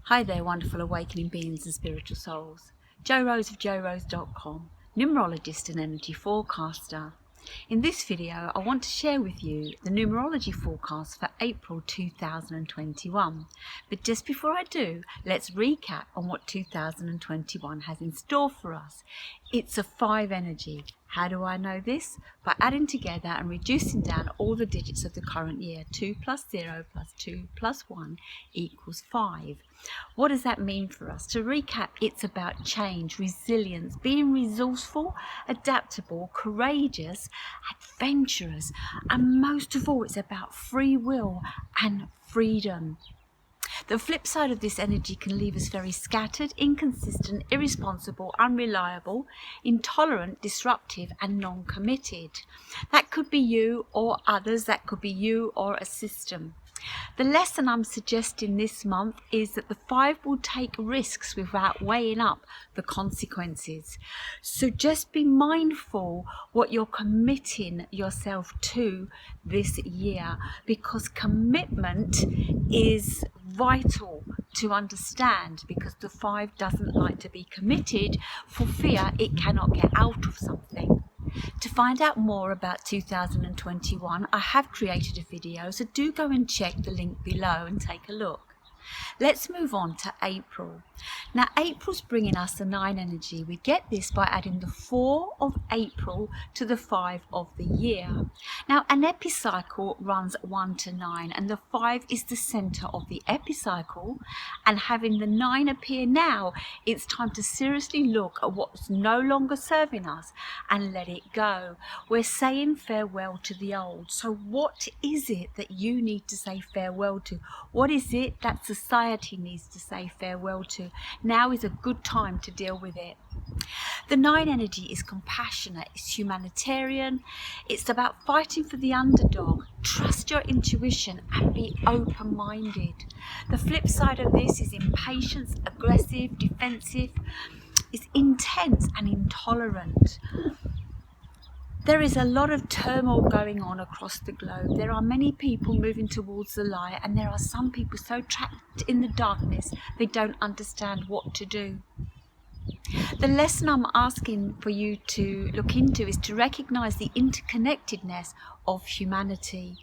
Hi there, wonderful awakening beings and spiritual souls. Jo Rose of JoRose.com, numerologist and energy forecaster. In this video, I want to share with you the numerology forecast for April 2021. But just before I do, let's recap on what 2021 has in store for us. It's a 5 energy. How do I know this? By adding together and reducing down all the digits of the current year. 2 plus 0 plus 2 plus 1 equals 5. What does that mean for us? To recap, it's about change, resilience, being resourceful, adaptable, courageous, adventurous, and most of all, it's about free will and freedom. The flip side of this energy can leave us very scattered, inconsistent, irresponsible, unreliable, intolerant, disruptive, and non-committed. That could be you or others, that could be you or a system. The lesson I'm suggesting this month is that the 5 will take risks without weighing up the consequences. So just be mindful what you're committing yourself to this year, because commitment is vital to understand, because the 5 doesn't like to be committed for fear it cannot get out of something. To find out more about 2021, I have created a video, so do go and check the link below and take a look. Let's move on to April. Now, April's bringing us the 9 energy. We get this by adding the 4 of April to the 5 of the year. Now, an epicycle runs 1 to 9, and the 5 is the center of the epicycle. And having the 9 appear now, it's time to seriously look at what's no longer serving us and let it go. We're saying farewell to the old. So what is it that you need to say farewell to? What is it that society needs to say farewell to? Now is a good time to deal with it. The 9 energy is compassionate, it's humanitarian, it's about fighting for the underdog. Trust your intuition and be open-minded. The flip side of this is impatience, aggressive, defensive, it's intense and intolerant. There is a lot of turmoil going on across the globe. There are many people moving towards the light, and there are some people so trapped in the darkness they don't understand what to do. The lesson I'm asking for you to look into is to recognize the interconnectedness of humanity.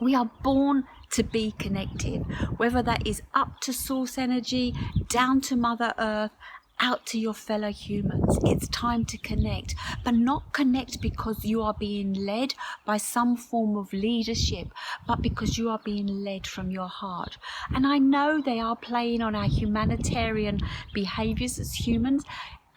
We are born to be connected, whether that is up to source energy, down to Mother Earth, out to your fellow humans. It's time to connect, but not connect because you are being led by some form of leadership, but because you are being led from your heart. And I know they are playing on our humanitarian behaviors as humans,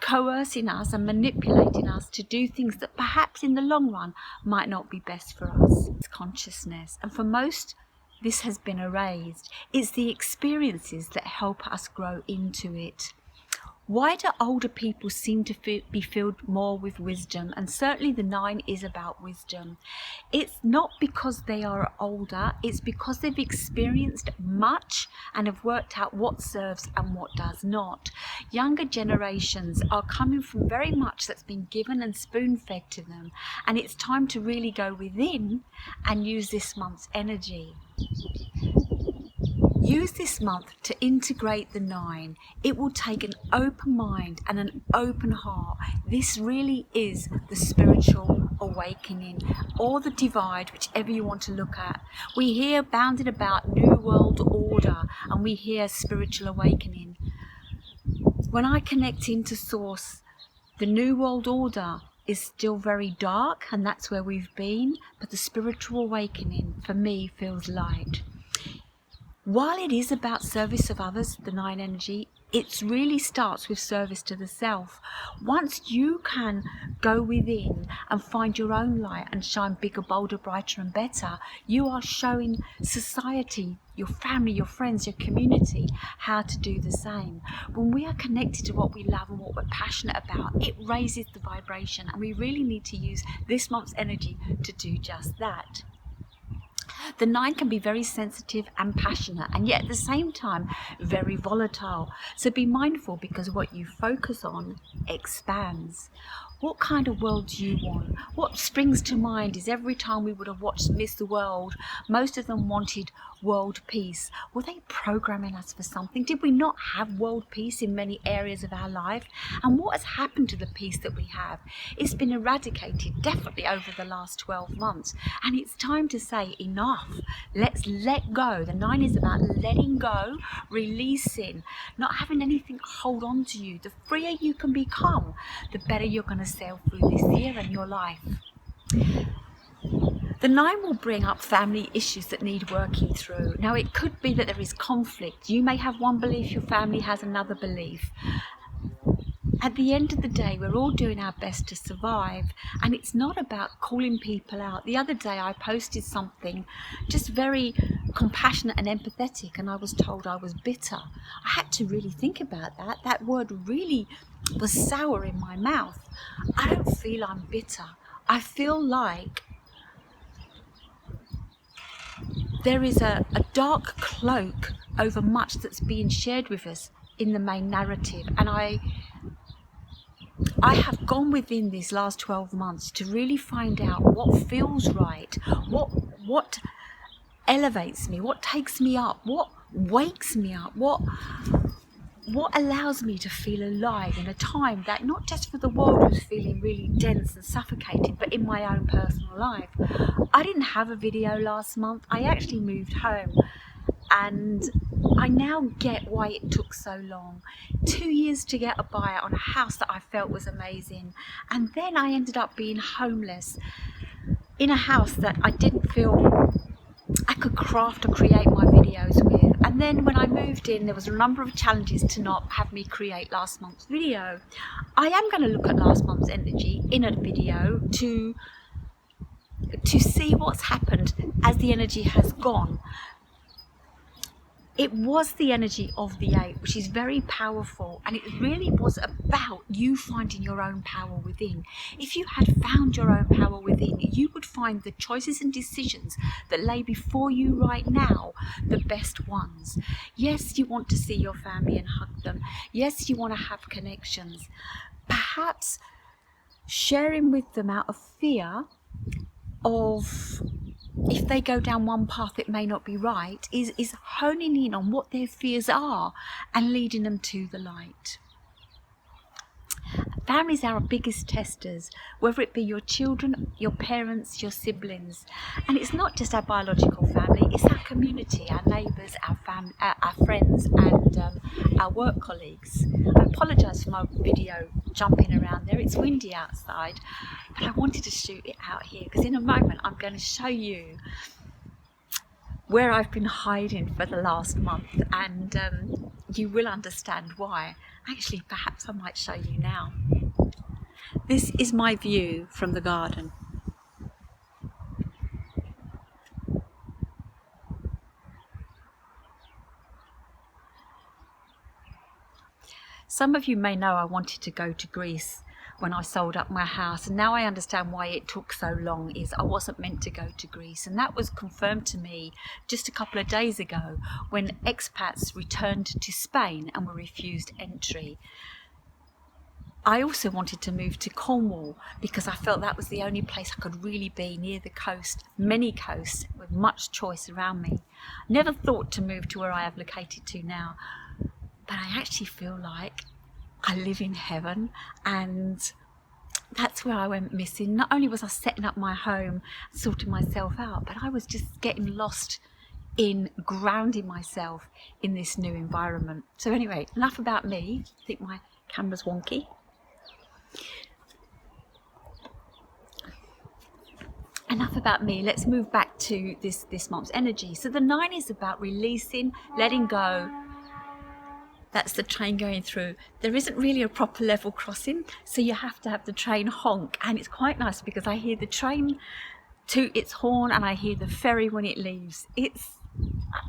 coercing us and manipulating us to do things that perhaps in the long run might not be best for us. It's consciousness, and for most this has been erased. It's the experiences that help us grow into it. Why do older people seem to be filled more with wisdom? And certainly the 9 is about wisdom. It's not because they are older, it's because they've experienced much and have worked out what serves and what does not. Younger generations are coming from very much that's been given and spoon-fed to them, and it's time to really go within and use this month's energy. Use this month to integrate the 9. It will take an open mind and an open heart. This really is the spiritual awakening, or the divide, whichever you want to look at. We hear bounded about New World Order, and we hear spiritual awakening. When I connect into Source, the New World Order is still very dark, and that's where we've been, but the spiritual awakening for me feels light. While it is about service of others, the 9 energy, it really starts with service to the self. Once you can go within and find your own light and shine bigger, bolder, brighter and better, you are showing society, your family, your friends, your community, how to do the same. When we are connected to what we love and what we're passionate about, it raises the vibration, and we really need to use this month's energy to do just that. The 9 can be very sensitive and passionate, and yet at the same time very volatile. So be mindful, because what you focus on expands. What kind of world do you want? What springs to mind is every time we would have watched Miss the World, most of them wanted world peace. Were they programming us for something? Did we not have world peace in many areas of our life? And what has happened to the peace that we have? It's been eradicated definitely over the last 12 months. And it's time to say enough. Let's let go. The 9 is about letting go, releasing, not having anything hold on to you. The freer you can become, the better you're going to sail through this year and your life. The 9 will bring up family issues that need working through. Now, it could be that there is conflict. You may have one belief, your family has another belief. At the end of the day, we're all doing our best to survive, and it's not about calling people out. The other day I posted something just very compassionate and empathetic, and I was told I was bitter. I had to really think about that. That word really was sour in my mouth. I don't feel I'm bitter. I feel like there is a dark cloak over much that's being shared with us in the main narrative, and I have gone within these last 12 months to really find out what feels right, what elevates me, what takes me up, what wakes me up, what allows me to feel alive in a time that not just for the world was feeling really dense and suffocating, but in my own personal life. I didn't have a video last month. I actually moved home, and I now get why it took so long. 2 years to get a buyer on a house that I felt was amazing, and then I ended up being homeless in a house that I didn't feel I could craft or create my videos with. And then when I moved in, there was a number of challenges to not have me create last month's video. I am going to look at last month's energy in a video to see what's happened as the energy has gone. It was the energy of the 8, which is very powerful, and it really was about you finding your own power within. If you had found your own power within, you would find the choices and decisions that lay before you right now the best ones. Yes, you want to see your family and hug them. Yes, you want to have connections. Perhaps sharing with them out of fear of, if they go down one path it may not be right, is honing in on what their fears are and leading them to the light. Families are our biggest testers, whether it be your children, your parents, your siblings. And it's not just our biological family, it's our community, our neighbours, our friends, and our work colleagues. I apologise for my video jumping around there. It's windy outside, but I wanted to shoot it out here because in a moment I'm going to show you where I've been hiding for the last month, and you will understand why. Actually, perhaps I might show you now. This is my view from the garden. Some of you may know I wanted to go to Greece when I sold up my house, and now I understand why it took so long. Is I wasn't meant to go to Greece, and that was confirmed to me just a couple of days ago when expats returned to Spain and were refused entry. I also wanted to move to Cornwall because I felt that was the only place I could really be near the coast, many coasts with much choice around me. Never thought to move to where I have located to now, but I actually feel like I live in heaven, and that's where I went missing. Not only was I setting up my home, sorting myself out, but I was just getting lost in grounding myself in this new environment. So anyway, enough about me. I think my camera's wonky. Enough about me. Let's move back to this month's energy. So the 9 is about releasing, letting go. That's the train going through. There isn't really a proper level crossing, so you have to have the train honk, and it's quite nice because I hear the train toot its horn and I hear the ferry when it leaves. It's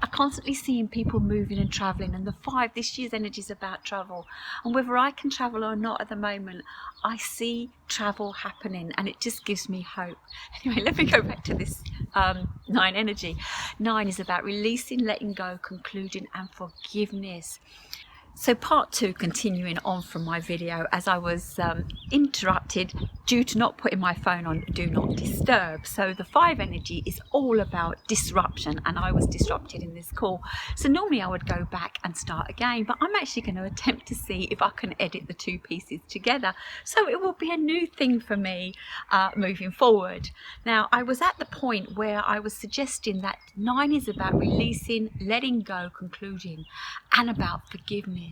I'm constantly seeing people moving and travelling, and the 5 this year's energy is about travel, and whether I can travel or not at the moment, I see travel happening, and it just gives me hope. Anyway, let me go back to this 9 energy. 9 is about releasing, letting go, concluding and forgiveness. So part 2, continuing on from my video, as I was interrupted due to not putting my phone on do not disturb. So the 5 energy is all about disruption, and I was disrupted in this call. So normally I would go back and start again, but I'm actually going to attempt to see if I can edit the 2 pieces together. So it will be a new thing for me moving forward. Now, I was at the point where I was suggesting that 9 is about releasing, letting go, concluding, and about forgiveness.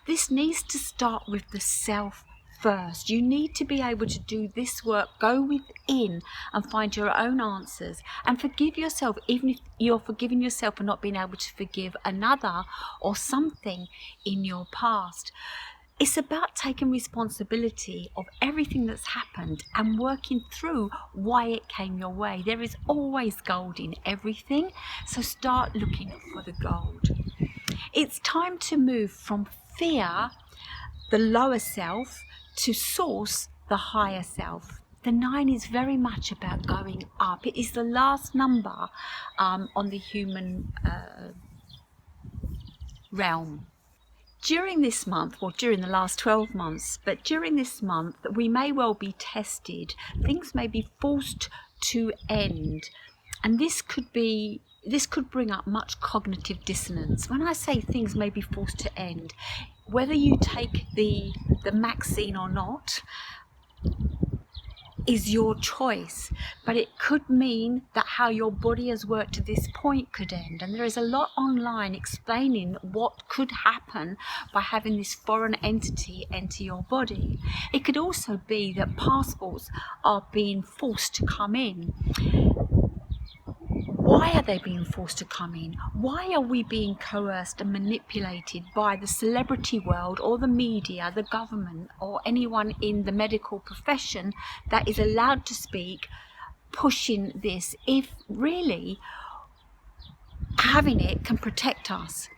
This needs to start with the self first. You need to be able to do this work, go within and find your own answers, and forgive yourself, even if you're forgiving yourself for not being able to forgive another or something in your past. It's about taking responsibility of everything that's happened and working through why it came your way. There is always gold in everything, so start looking for the gold. It's time to move from fear, the lower self, to source, the higher self. The 9 is very much about going up. It is the last number on the human realm. During this month, or during the last 12 months, but during this month, we may well be tested. Things may be forced to end, and this could bring up much cognitive dissonance. When I say things may be forced to end, whether you take the vaccine or not is your choice, but it could mean that how your body has worked to this point could end. And there is a lot online explaining what could happen by having this foreign entity enter your body. It could also be that passports are being forced to come in. Why are they being forced to come in? Why are we being coerced and manipulated by the celebrity world or the media, the government, or anyone in the medical profession that is allowed to speak, pushing this, if really having it can protect us?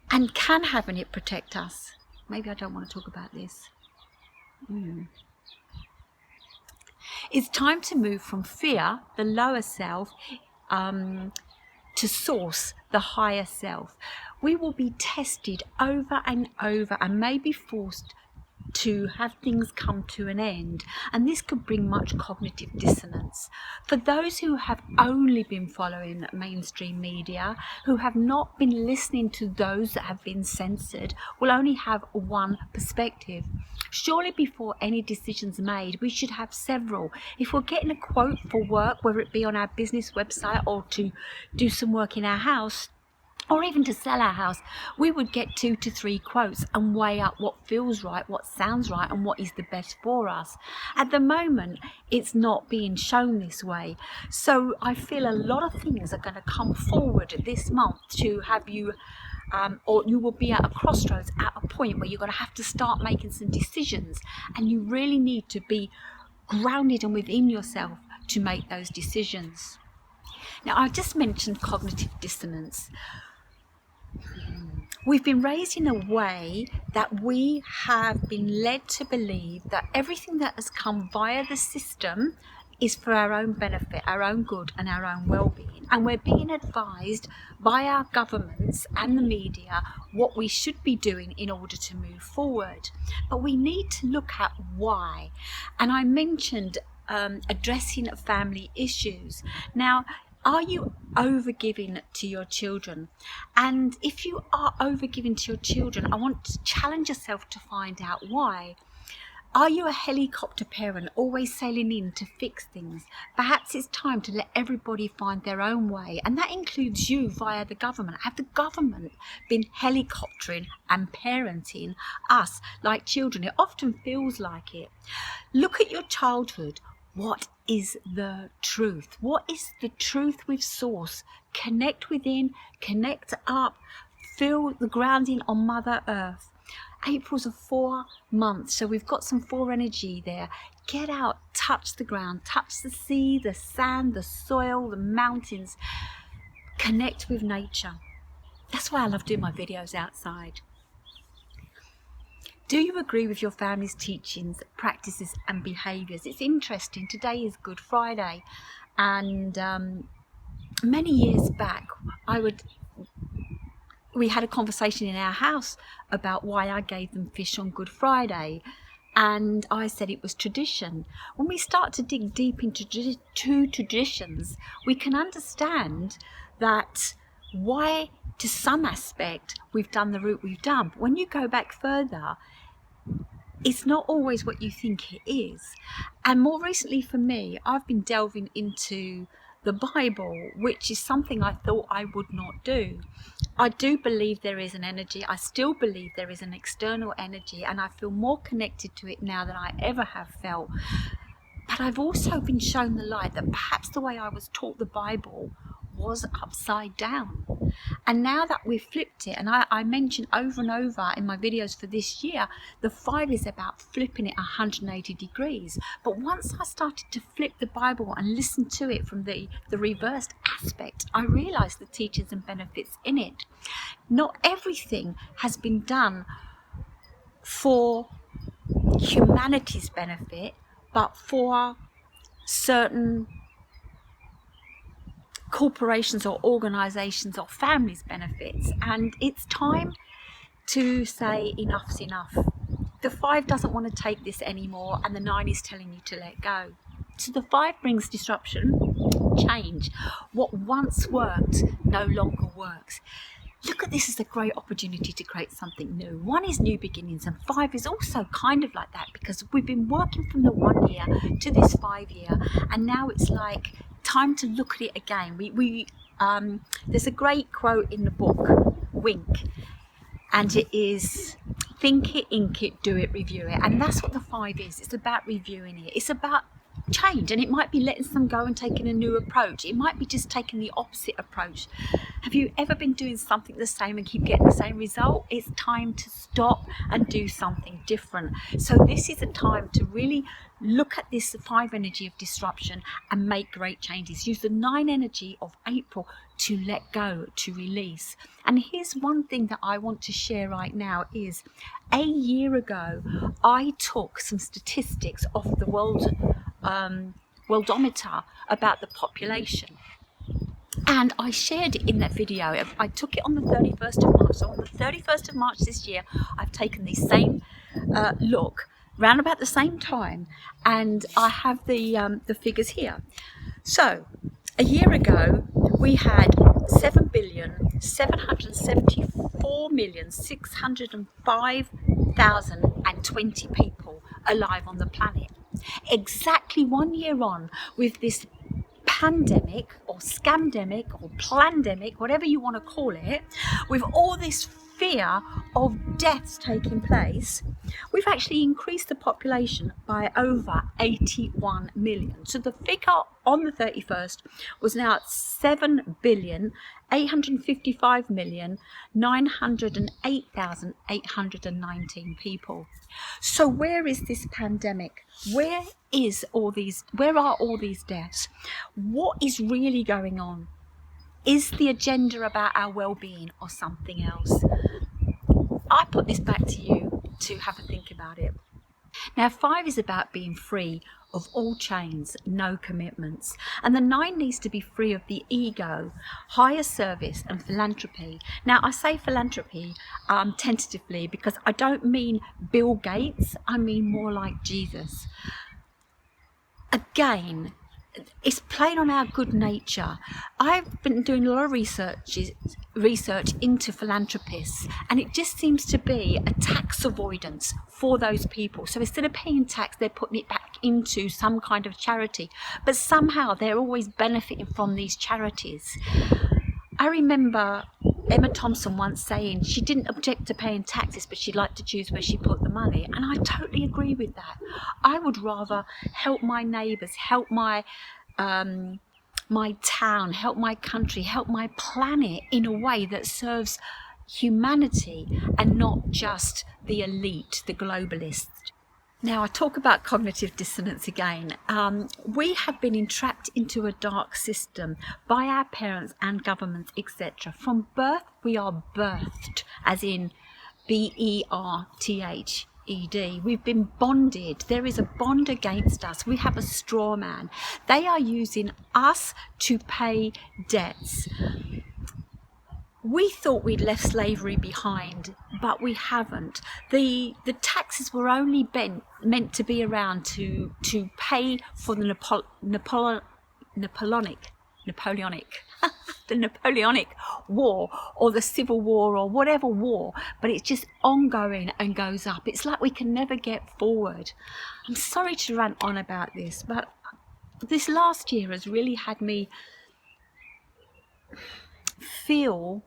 And can having it protect us? Maybe I don't want to talk about this. It's time to move from fear, the lower self, to source, the higher self. We will be tested over and over and may be forced to have things come to an end, and this could bring much cognitive dissonance. For those who have only been following mainstream media, who have not been listening to those that have been censored, will only have one perspective. Surely before any decisions made, we should have several. If we're getting a quote for work, whether it be on our business website or to do some work in our house, or even to sell our house, we would get 2 to 3 quotes and weigh up what feels right, what sounds right, and what is the best for us. At the moment, it's not being shown this way. So I feel a lot of things are going to come forward this month to have you, or you will be at a crossroads, at a point where you're going to have to start making some decisions, and you really need to be grounded and within yourself to make those decisions. Now, I just mentioned cognitive dissonance. We've been raised in a way that we have been led to believe that everything that has come via the system is for our own benefit, our own good and our own well-being. And we're being advised by our governments and the media what we should be doing in order to move forward. But we need to look at why. And I mentioned addressing family issues. Now, are you overgiving to your children? And if you are overgiving to your children, I want to challenge yourself to find out why. Are you a helicopter parent, always sailing in to fix things? Perhaps it's time to let everybody find their own way, and that includes you via the government. Have the government been helicoptering and parenting us like children? It often feels like it. Look at your childhood. What is the truth? What is the truth with source? Connect within, connect up, feel the grounding on Mother Earth. April's a 4 month, so we've got some 4 energy there. Get out, touch the ground, touch the sea, the sand, the soil, the mountains. connect with nature. That's why I love doing my videos outside. Do you agree with your family's teachings, practices and behaviours? It's interesting. Today is Good Friday, and many years back we had a conversation in our house about why I gave them fish on Good Friday, and I said it was tradition. When we start to dig deep into traditions, we can understand that why to some aspect we've done the route we've done. But when you go back further, it's not always what you think it is. And more recently for me, I've been delving into the Bible, which is something I thought I would not do. I do believe there is an energy. I still believe there is an external energy, and I feel more connected to it now than I ever have felt. But I've also been shown the light that perhaps the way I was taught the Bible was upside down. And now that we've flipped it, and I mentioned over and over in my videos for this year, the 5 is about flipping it 180 degrees. But once I started to flip the Bible and listen to it from the reversed aspect, I realized the teachings and benefits in it. Not everything has been done for humanity's benefit, but for certain corporations or organisations or families' benefits. And it's time to say enough's enough. The 5 doesn't want to take this anymore, and the 9 is telling you to let go. So the 5 brings disruption, change. What once worked no longer works. Look at this as a great opportunity to create something new. 1 is new beginnings, and 5 is also kind of like that, because we've been working from the 1 year to this 5 year, and now it's like time to look at it again. There's a great quote in the book Wink, and it is think it, ink it, do it, review it. And that's what the 5 is. It's about reviewing it. It's about change, and it might be letting some go and taking a new approach. It might be just taking the opposite approach. Have you ever been doing something the same and keep getting the same result? It's time to stop and do something different. So this is a time to really look at this 5 energy of disruption and make great changes. Use the 9 energy of April to let go, to release. And here's one thing that I want to share right now is a year ago I took some statistics off the worldometer about the population, and I shared it in that video. I took it on the 31st of March. So on the 31st of March this year, I've taken the same look round about the same time, and I have the figures here. So a year ago we had 7,774,605,020 people alive on the planet. Exactly 1 year on, with this pandemic or scamdemic or plandemic, whatever you want to call it, with all this fear of deaths taking place, we've actually increased the population by over 81 million. So the figure on the 31st was now at 7,855,908,819 people. So where is this pandemic? Where are all these deaths? What is really going on? Is the agenda about our well-being or something else? I put this back to you to have a think about it. Now 5 is about being free of all chains, no commitments. And the 9 needs to be free of the ego, higher service and philanthropy. Now I say philanthropy tentatively, because I don't mean Bill Gates, I mean more like Jesus. Again, it's playing on our good nature. I've been doing a lot of research into philanthropists, and it just seems to be a tax avoidance for those people. So instead of paying tax, they're putting it back into some kind of charity, but somehow they're always benefiting from these charities. I remember Emma Thompson once saying she didn't object to paying taxes, but she'd like to choose where she put the money. And I totally agree with that. I would rather help my neighbours, help my town, help my country, help my planet in a way that serves humanity and not just the elite, the globalists. Now, I talk about cognitive dissonance again. We have been entrapped into a dark system by our parents and governments, etc. From birth, we are birthed, as in B-E-R-T-H-E-D. We've been bonded. There is a bond against us. We have a straw man. They are using us to pay debts. We thought we'd left slavery behind, but we haven't. The taxes were only meant to be around to pay for the Napoleonic the Napoleonic War or the Civil War or whatever war, but it's just ongoing and goes up. It's like we can never get forward. I'm sorry to rant on about this, but this last year has really had me feel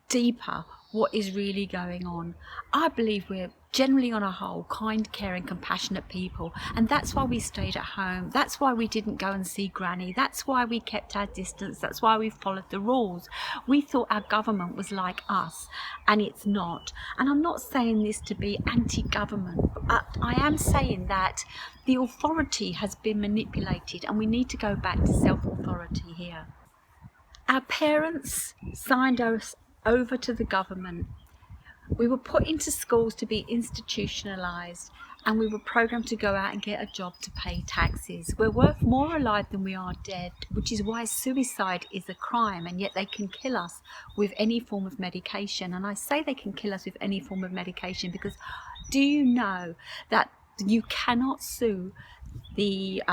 deeper what is really going on. I believe we're generally on a whole kind, caring, compassionate people, and that's why we stayed at home. That's why we didn't go and see Granny. That's why we kept our distance. That's why we followed the rules. We thought our government was like us, and it's not. And I'm not saying this to be anti-government, but I am saying that the authority has been manipulated, and we need to go back to self-authority here. Our parents signed us over to the government. We were put into schools to be institutionalized, and we were programmed to go out and get a job to pay taxes. We're worth more alive than we are dead, which is why suicide is a crime, and yet they can kill us with any form of medication. And I say they can kill us with any form of medication because do you know that you cannot sue the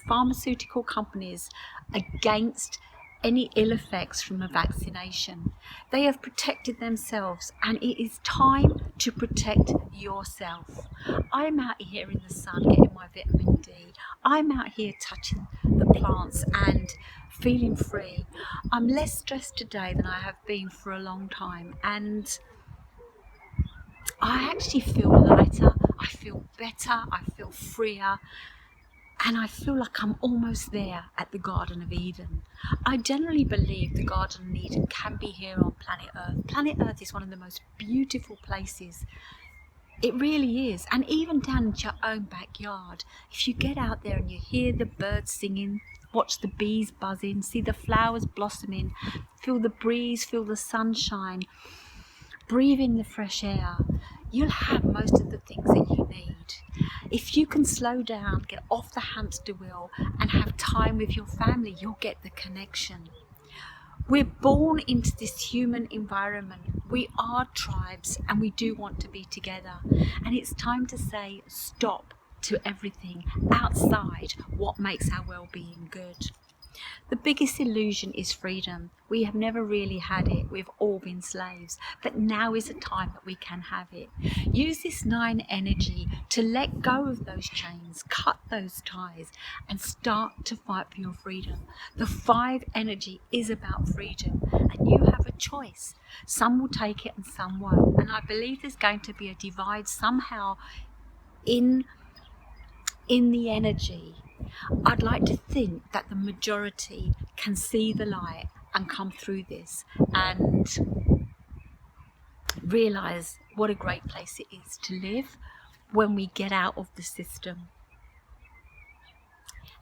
pharmaceutical companies against any ill effects from a vaccination? They have protected themselves, and it is time to protect yourself. I'm out here in the sun getting my vitamin D. I'm out here touching the plants and feeling free. I'm less stressed today than I have been for a long time, and I actually feel lighter, I feel better, I feel freer. And I feel like I'm almost there at the Garden of Eden. I generally believe the Garden of Eden can be here on planet Earth. Planet Earth is one of the most beautiful places. It really is. And even down in your own backyard, if you get out there and you hear the birds singing, watch the bees buzzing, see the flowers blossoming, feel the breeze, feel the sunshine, breathe in the fresh air, you'll have most of the things that you need. If you can slow down, get off the hamster wheel and have time with your family, you'll get the connection. We're born into this human environment. We are tribes, and we do want to be together. And it's time to say stop to everything outside what makes our well-being good. The biggest illusion is freedom. We have never really had it. We've all been slaves. But now is a time that we can have it. Use this 9 energy to let go of those chains, cut those ties, and start to fight for your freedom. The 5 energy is about freedom, and you have a choice. Some will take it and some won't. And I believe there's going to be a divide somehow in the energy. I'd like to think that the majority can see the light and come through this and realise what a great place it is to live when we get out of the system.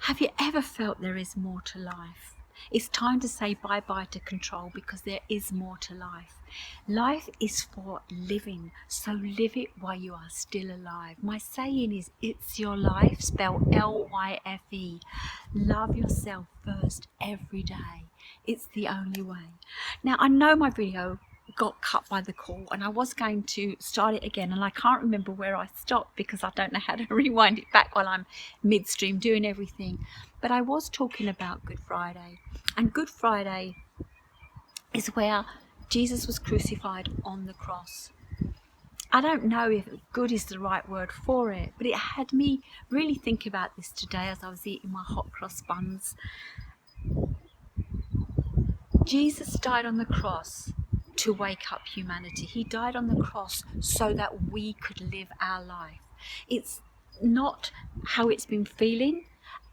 Have you ever felt there is more to life? It's time to say bye-bye to control, because there is more to life. Life is for living, so live it while you are still alive. My saying is, it's your life, spelled L.Y.F.E. Love yourself first every day. It's the only way. Now, I know my video got cut by the call, and I was going to start it again, and I can't remember where I stopped because I don't know how to rewind it back while I'm midstream doing everything. But I was talking about Good Friday, and Good Friday is where Jesus was crucified on the cross. I don't know if good is the right word for it, but it had me really think about this today as I was eating my hot cross buns. Jesus died on the cross to wake up humanity. He died on the cross so that we could live our life. It's not how it's been feeling,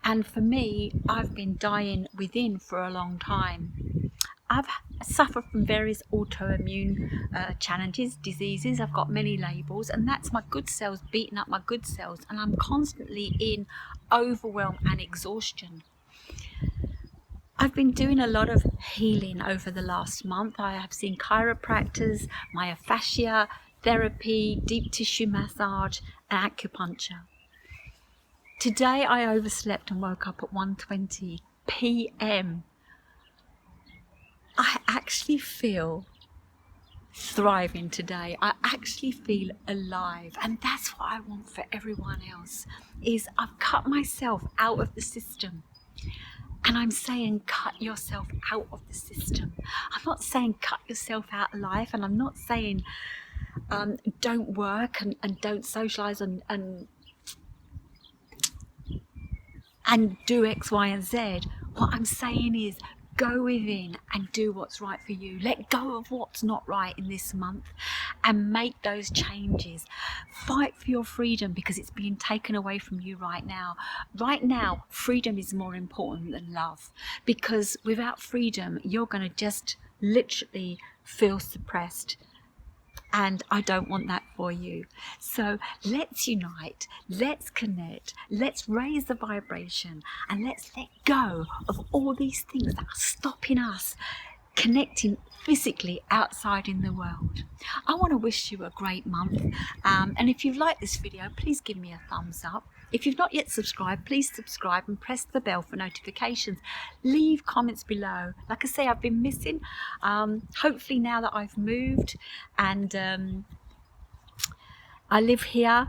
and for me, I've been dying within for a long time. I've suffer from various autoimmune challenges, diseases. I've got many labels, and that's my good cells beating up my good cells, and I'm constantly in overwhelm and exhaustion. I've been doing a lot of healing over the last month. I have seen chiropractors, myofascia therapy, deep tissue massage, and acupuncture. Today I overslept and woke up at 1:20 p.m. I actually feel thriving today. I actually feel alive, and that's what I want for everyone else. Is I've cut myself out of the system, and I'm saying cut yourself out of the system. I'm not saying cut yourself out of life, and I'm not saying don't work and don't socialise and do X, Y, and Z. What I'm saying is go within and do what's right for you. Let go of what's not right in this month and make those changes. Fight for your freedom, because it's being taken away from you right now. Right now, freedom is more important than love, because without freedom, you're going to just literally feel suppressed. And I don't want that for you. So let's unite, let's connect, let's raise the vibration, and let's let go of all these things that are stopping us connecting physically outside in the world. I want to wish you a great month, and if you've liked this video, please give me a thumbs up. If you've not yet subscribed, please subscribe and press the bell for notifications. Leave comments below. Like I say, I've been missing. Hopefully now that I've moved and I live here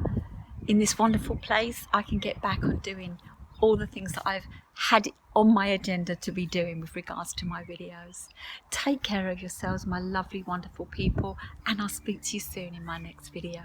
in this wonderful place, I can get back on doing all the things that I've had on my agenda to be doing with regards to my videos. Take care of yourselves, my lovely, wonderful people, and I'll speak to you soon in my next video.